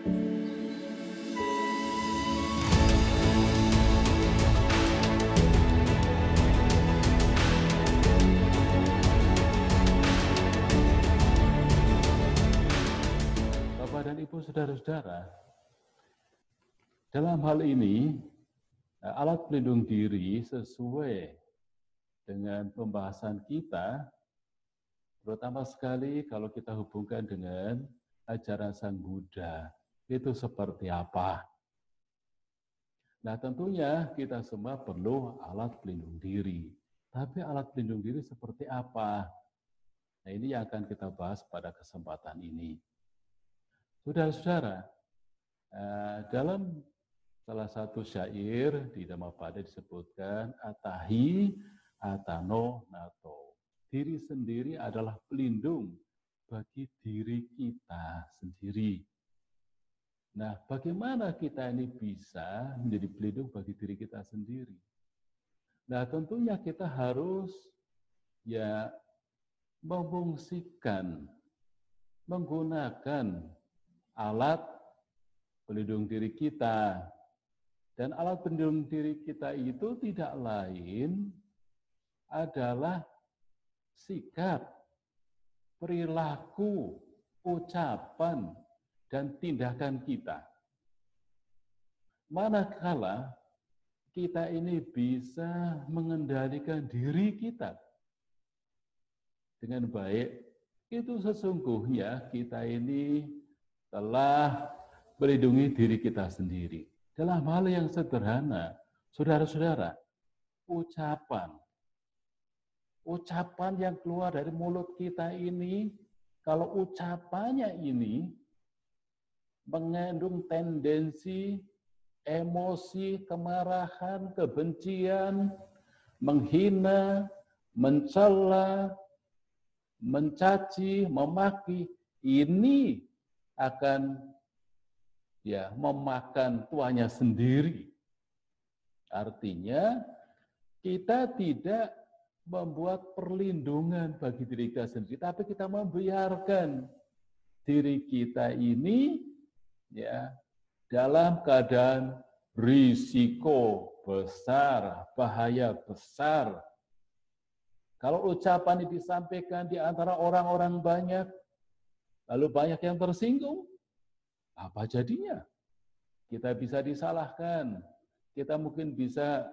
Bapak dan Ibu, saudara-saudara, dalam hal ini, alat pelindung diri sesuai dengan pembahasan kita, terutama sekali kalau kita hubungkan dengan ajaran Sang Buddha, itu seperti apa? Nah, tentunya kita semua perlu alat pelindung diri. Tapi alat pelindung diri seperti apa? Nah, ini yang akan kita bahas pada kesempatan ini. Saudara-saudara, dalam salah satu syair di Dhammapada disebutkan atahi atano nato. Diri sendiri adalah pelindung bagi diri kita sendiri. Nah, bagaimana kita ini bisa menjadi pelindung bagi diri kita sendiri? Nah, tentunya kita harus memfungsikan, menggunakan alat pelindung diri kita. Dan alat pelindung diri kita itu tidak lain adalah sikap, perilaku, ucapan, dan tindakan kita. Manakala kita ini bisa mengendalikan diri kita dengan baik, itu sesungguhnya kita ini telah melindungi diri kita sendiri. Dalam hal yang sederhana, saudara-saudara, ucapan yang keluar dari mulut kita ini, kalau ucapannya ini mengandung tendensi, emosi, kemarahan, kebencian, menghina, mencela, mencaci, memaki, ini akan memakan tuanya sendiri. Artinya, kita tidak membuat perlindungan bagi diri kita sendiri, tapi kita membiarkan diri kita ini dalam keadaan risiko besar, bahaya besar. Kalau ucapan ini disampaikan di antara orang-orang banyak, lalu banyak yang tersinggung, apa jadinya? Kita bisa disalahkan, kita mungkin bisa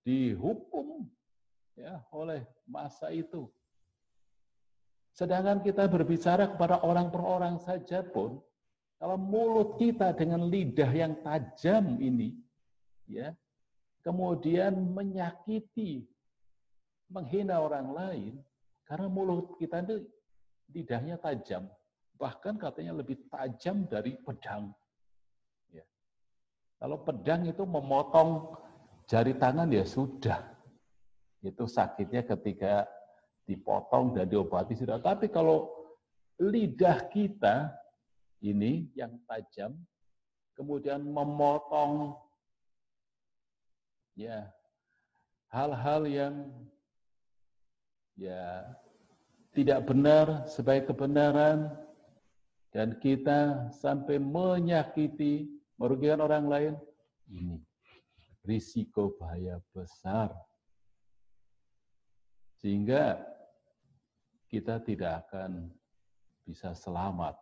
dihukum oleh massa itu. Sedangkan kita berbicara kepada orang per orang saja pun, kalau mulut kita dengan lidah yang tajam ini, kemudian menyakiti, menghina orang lain, karena mulut kita itu lidahnya tajam, bahkan katanya lebih tajam dari pedang. Kalau pedang itu memotong jari tangan ya sudah. Itu sakitnya ketika dipotong dan diobati sudah. Tapi kalau lidah kita ini yang tajam, kemudian memotong hal-hal yang tidak benar sebagai kebenaran, dan kita sampai menyakiti, merugikan orang lain, ini risiko bahaya besar. Sehingga kita tidak akan bisa selamat.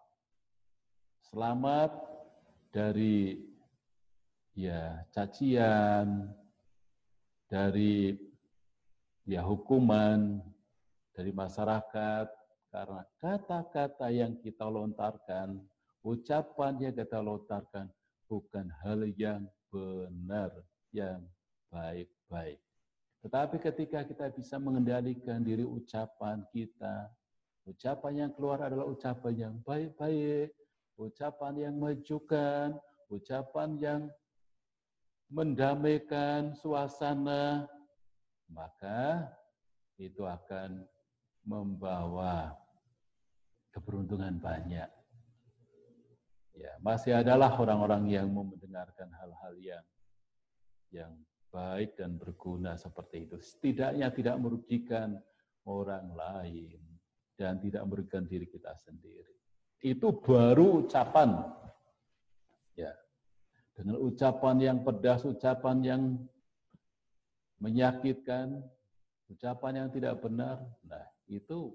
Selamat dari cacian, dari hukuman, dari masyarakat, karena kata-kata yang kita lontarkan, ucapan yang kita lontarkan, bukan hal yang benar, yang baik-baik. Tetapi ketika kita bisa mengendalikan diri ucapan kita, ucapan yang keluar adalah ucapan yang baik-baik, ucapan yang memajukan, ucapan yang mendamaikan suasana, maka itu akan membawa keberuntungan banyak. Masih adalah orang-orang yang mendengarkan hal-hal yang baik dan berguna seperti itu. Setidaknya tidak merugikan orang lain dan tidak merugikan diri kita sendiri. Itu baru ucapan. dengan ucapan yang pedas, ucapan yang menyakitkan, ucapan yang tidak benar. Nah, itu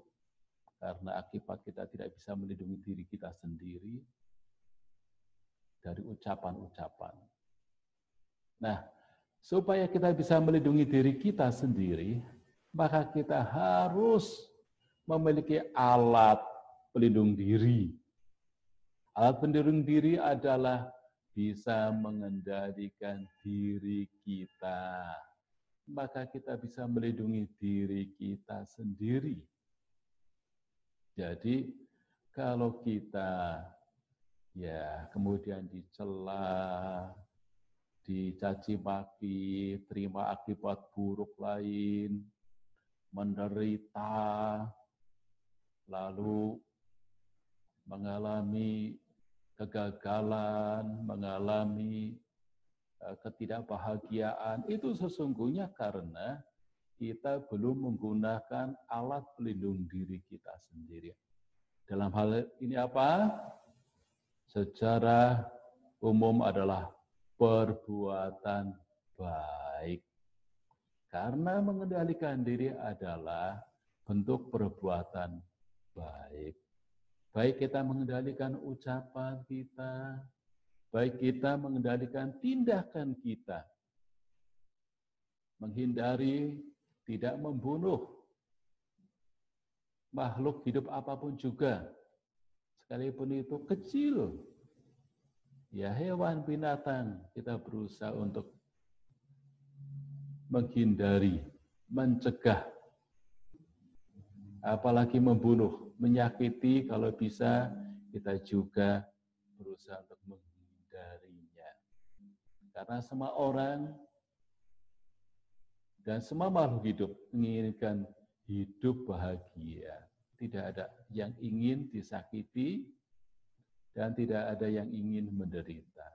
karena akibat kita tidak bisa melindungi diri kita sendiri dari ucapan-ucapan. Nah, supaya kita bisa melindungi diri kita sendiri, maka kita harus memiliki alat pelindung diri. Alat pelindung diri adalah bisa mengendalikan diri kita. Maka kita bisa melindungi diri kita sendiri. Jadi kalau kita kemudian dicela, dicaci maki, terima akibat buruk lain, menderita, lalu mengalami kegagalan, mengalami ketidakbahagiaan, itu sesungguhnya karena kita belum menggunakan alat pelindung diri kita sendiri. Dalam hal ini apa? Secara umum adalah perbuatan baik. Karena mengendalikan diri adalah bentuk perbuatan baik. Baik kita mengendalikan ucapan kita, baik kita mengendalikan tindakan kita. Menghindari tidak membunuh makhluk hidup apapun juga. Sekalipun itu kecil. Ya, hewan, binatang, kita berusaha untuk menghindari, mencegah. Apalagi membunuh, menyakiti, kalau bisa kita juga berusaha untuk menghindarinya. Karena semua orang dan semua makhluk hidup menginginkan hidup bahagia. Tidak ada yang ingin disakiti dan tidak ada yang ingin menderita.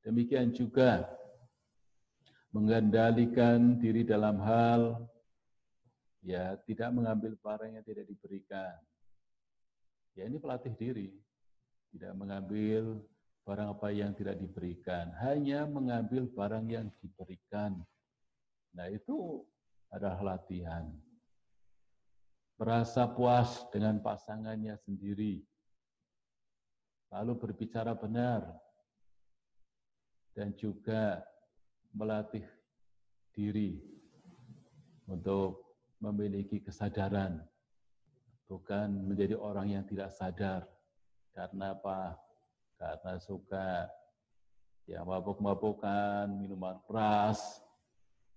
Demikian juga mengendalikan diri dalam hal tidak mengambil barang yang tidak diberikan. Ya, ini pelatih diri. Tidak mengambil barang apa yang tidak diberikan, hanya mengambil barang yang diberikan. Nah, itu adalah latihan. Merasa puas dengan pasangannya sendiri. Lalu berbicara benar. Dan juga melatih diri untuk memiliki kesadaran, bukan menjadi orang yang tidak sadar. Karena apa? Karena suka mabuk-mabukan, minuman keras.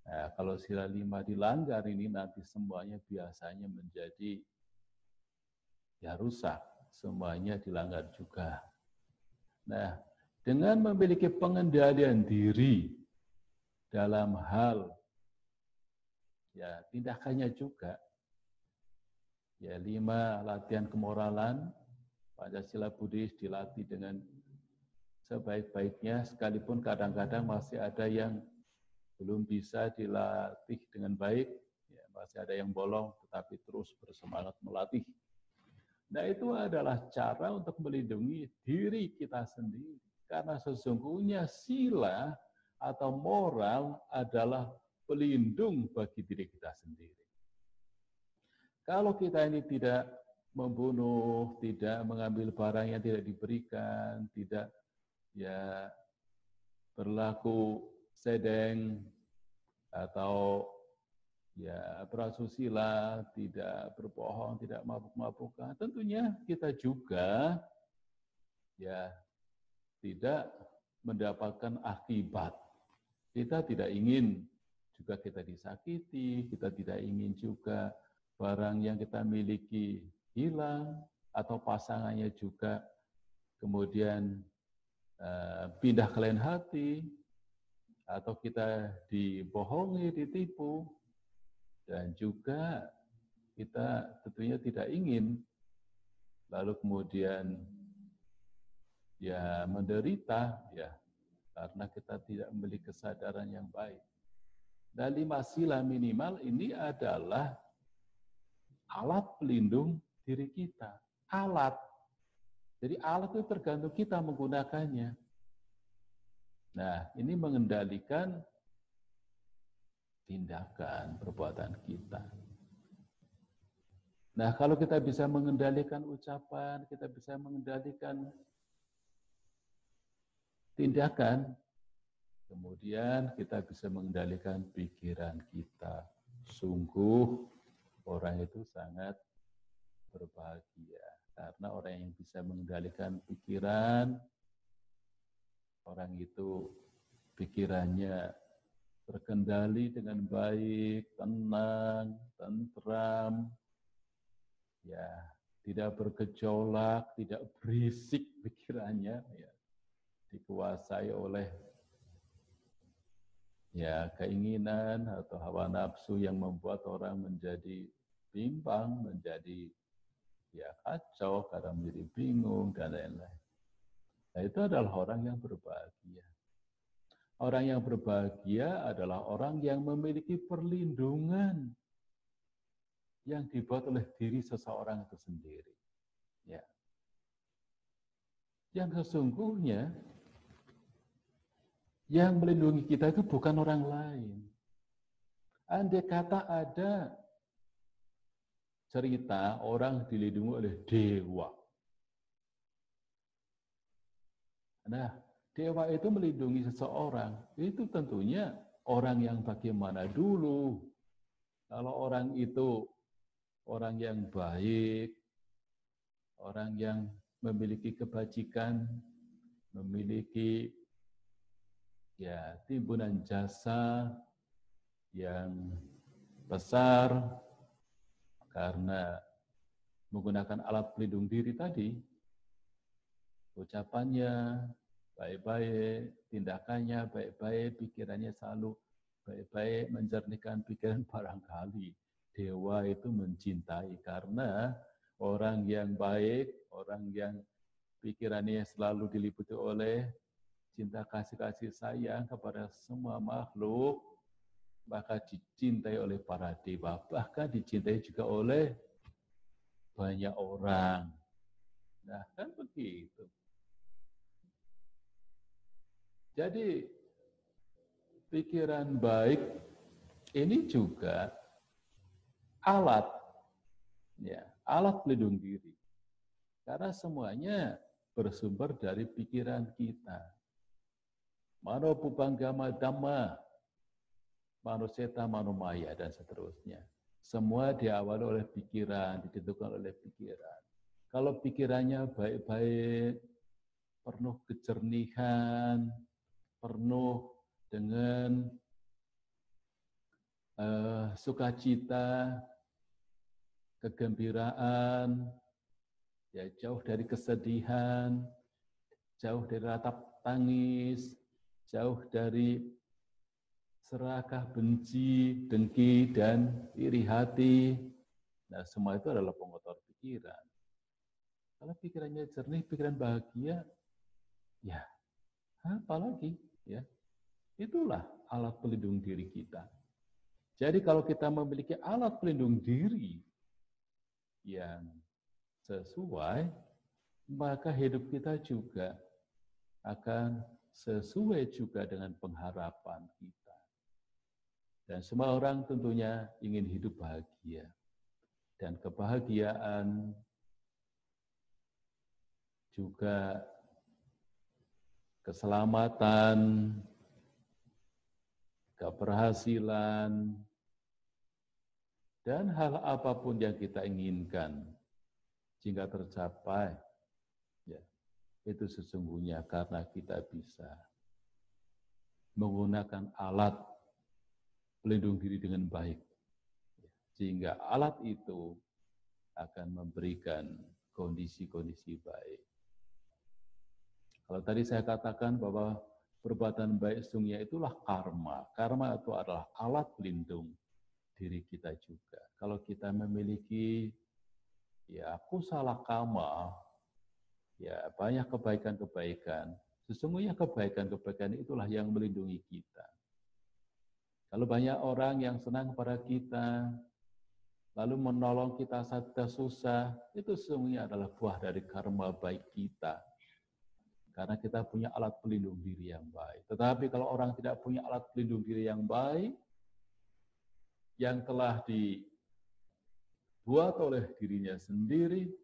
Nah, kalau sila 5 dilanggar ini nanti semuanya biasanya menjadi rusak. Semuanya dilanggar juga. Nah, dengan memiliki pengendalian diri dalam hal tindakannya juga. 5 latihan kemoralan, Pancasila Buddhis dilatih dengan sebaik-baiknya, sekalipun kadang-kadang masih ada yang belum bisa dilatih dengan baik, masih ada yang bolong, tetapi terus bersemangat melatih. Nah, itu adalah cara untuk melindungi diri kita sendiri. Karena sesungguhnya sila atau moral adalah pelindung bagi diri kita sendiri. Kalau kita ini tidak membunuh, tidak mengambil barang yang tidak diberikan, tidak berlaku sedeng atau berasusila, tidak berbohong, tidak mabuk-mabukan, tentunya kita juga tidak mendapatkan akibat. Kita tidak ingin juga kita disakiti, kita tidak ingin juga barang yang kita miliki hilang, atau pasangannya juga kemudian pindah ke lain hati, atau kita dibohongi, ditipu, dan juga kita tentunya tidak ingin lalu kemudian menderita karena kita tidak memiliki kesadaran yang baik. Dan 5 sila minimal ini adalah alat pelindung diri kita. Alat. Jadi alat itu tergantung kita menggunakannya. Nah, ini mengendalikan tindakan perbuatan kita. Nah, kalau kita bisa mengendalikan ucapan, kita bisa mengendalikan tindakan, kemudian kita bisa mengendalikan pikiran kita. Sungguh orang itu sangat berbahagia. Karena orang yang bisa mengendalikan pikiran, orang itu pikirannya terkendali dengan baik, tenang, tentram, ya, tidak bergejolak, tidak berisik pikirannya, ya, dikuasai oleh ya keinginan atau hawa nafsu yang membuat orang menjadi bimbang, menjadi ya kacau, kadang menjadi bingung dan lain-lain. Nah, itu adalah orang yang berbahagia. Orang yang berbahagia adalah orang yang memiliki perlindungan yang dibuat oleh diri seseorang itu sendiri. Ya. Yang sesungguhnya yang melindungi kita itu bukan orang lain. Andai kata ada cerita orang dilindungi oleh dewa. Nah, dewa itu melindungi seseorang, itu tentunya orang yang bagaimana dulu. Kalau orang itu orang yang baik, orang yang memiliki kebajikan, memiliki ya timbunan jasa yang besar karena menggunakan alat pelindung diri tadi, ucapannya baik-baik, tindakannya baik-baik, pikirannya selalu baik-baik, menjernihkan pikiran. Barangkali dewa itu mencintai karena orang yang baik, orang yang pikirannya selalu diliputi oleh cinta kasih sayang kepada semua makhluk, maka dicintai oleh para dewa, bahkan dicintai juga oleh banyak orang. Nah, kan begitu. Jadi, pikiran baik ini juga alat, ya, alat pelindung diri. Karena semuanya bersumber dari pikiran kita. Mano pubanggama dhamma, manuseta manomaya, dan seterusnya. Semua diawali oleh pikiran, ditentukan oleh pikiran. Kalau pikirannya baik-baik, penuh kejernihan, penuh dengan sukacita, kegembiraan, ya jauh dari kesedihan, jauh dari ratap tangis, jauh dari serakah, benci, dengki, dan iri hati. Nah, semua itu adalah pengotor pikiran. Kalau pikirannya jernih, pikiran bahagia, ya apalagi, ya itulah alat pelindung diri kita. Jadi kalau kita memiliki alat pelindung diri yang sesuai, maka hidup kita juga akan sesuai juga dengan pengharapan kita. Dan semua orang tentunya ingin hidup bahagia. Dan kebahagiaan juga keselamatan, keberhasilan, dan hal apapun yang kita inginkan jika tercapai, ya, itu sesungguhnya karena kita bisa menggunakan alat pelindung diri dengan baik, sehingga alat itu akan memberikan kondisi-kondisi baik. Kalau tadi saya katakan bahwa perbuatan baik sesungguhnya itulah karma. Karma itu adalah alat pelindung diri kita juga. Kalau kita memiliki ya kusala kama, ya banyak kebaikan-kebaikan, sesungguhnya kebaikan-kebaikan itulah yang melindungi kita. Kalau banyak orang yang senang kepada kita, lalu menolong kita saat kita susah, itu sesungguhnya adalah buah dari karma baik kita. karena kita punya alat pelindung diri yang baik. Tetapi kalau orang tidak punya alat pelindung diri yang baik, yang telah dibuat oleh dirinya sendiri,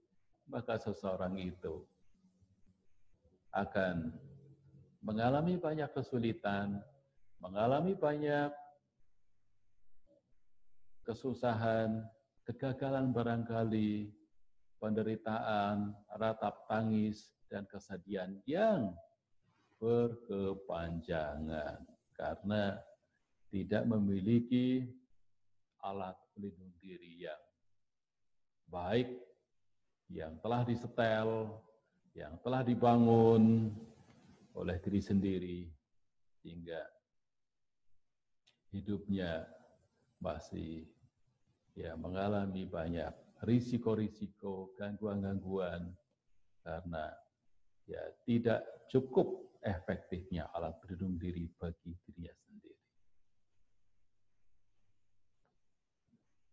maka seseorang itu akan mengalami banyak kesulitan, mengalami banyak kesusahan, kegagalan barangkali, penderitaan, ratap tangis, dan kesedihan yang berkepanjangan karena tidak memiliki alat pelindung diri yang baik, yang telah disetel, yang telah dibangun oleh diri sendiri, sehingga hidupnya masih mengalami banyak risiko-risiko, gangguan-gangguan, karena tidak cukup efektifnya alat pelindung diri bagi dirinya sendiri.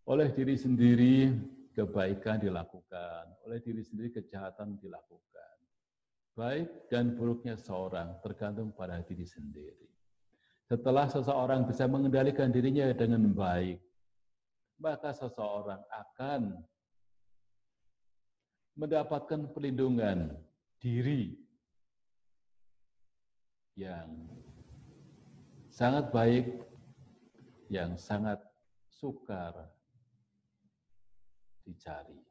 Oleh diri sendiri kebaikan dilakukan, oleh diri sendiri kejahatan dilakukan. Baik dan buruknya seorang tergantung pada diri sendiri. Setelah seseorang bisa mengendalikan dirinya dengan baik, maka seseorang akan mendapatkan perlindungan diri yang sangat baik, yang sangat sukar dicari.